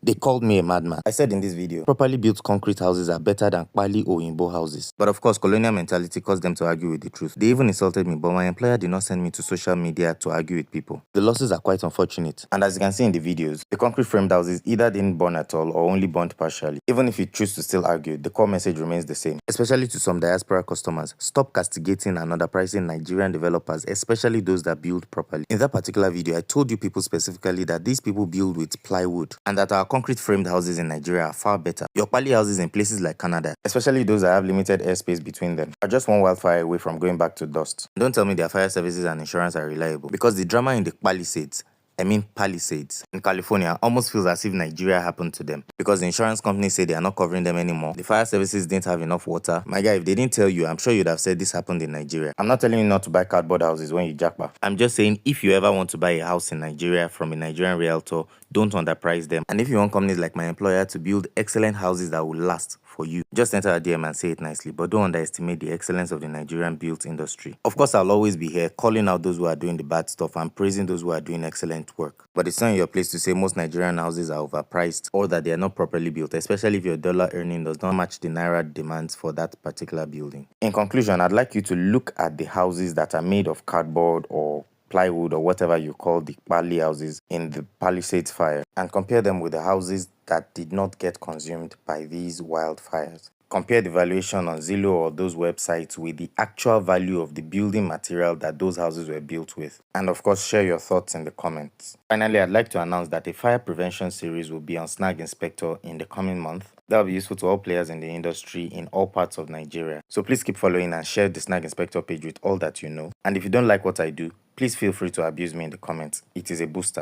They called me a madman. I said in this video, properly built concrete houses are better than Pali or Imbo houses. But of course, colonial mentality caused them to argue with the truth. They even insulted me, but my employer did not send me to social media to argue with people. The losses are quite unfortunate. And as you can see in the videos, the concrete framed houses either didn't burn at all or only burnt partially. Even if you choose to still argue, the core message remains the same. Especially to some diaspora customers, stop castigating and underpricing Nigerian developers, especially those that build properly. In that particular video, I told you people specifically that these people build with plywood and that our concrete framed houses in Nigeria are far better. Your Pali houses in places like Canada, especially those that have limited airspace between them, are just one wildfire away from going back to dust. Don't tell me their fire services and insurance are reliable, because the drama in the Palisades in California almost feels as if Nigeria happened to them, because the insurance companies say they are not covering them anymore. The fire services didn't have enough water. My guy, if they didn't tell you, I'm sure you'd have said this happened in Nigeria. I'm not telling you not to buy cardboard houses when you jackpot. I'm just saying, if you ever want to buy a house in Nigeria from a Nigerian realtor, don't underprice them. And if you want companies like my employer to build excellent houses that will last for you, just enter a DM and say it nicely, but don't underestimate the excellence of the Nigerian built industry. Of course, I'll always be here calling out those who are doing the bad stuff and praising those who are doing excellent work. But it's not in your place to say most Nigerian houses are overpriced or that they are not properly built, especially if your dollar earning does not match the Naira demands for that particular building. In conclusion, I'd like you to look at the houses that are made of cardboard or plywood or whatever you call the Pali houses in the Palisades fire, and compare them with the houses that did not get consumed by these wildfires. Compare the valuation on Zillow or those websites with the actual value of the building material that those houses were built with. And of course, share your thoughts in the comments. Finally, I'd like to announce that a fire prevention series will be on Snag Inspector in the coming month. That will be useful to all players in the industry in all parts of Nigeria. So please keep following and share the Snag Inspector page with all that you know. And if you don't like what I do, please feel free to abuse me in the comments. It is a booster.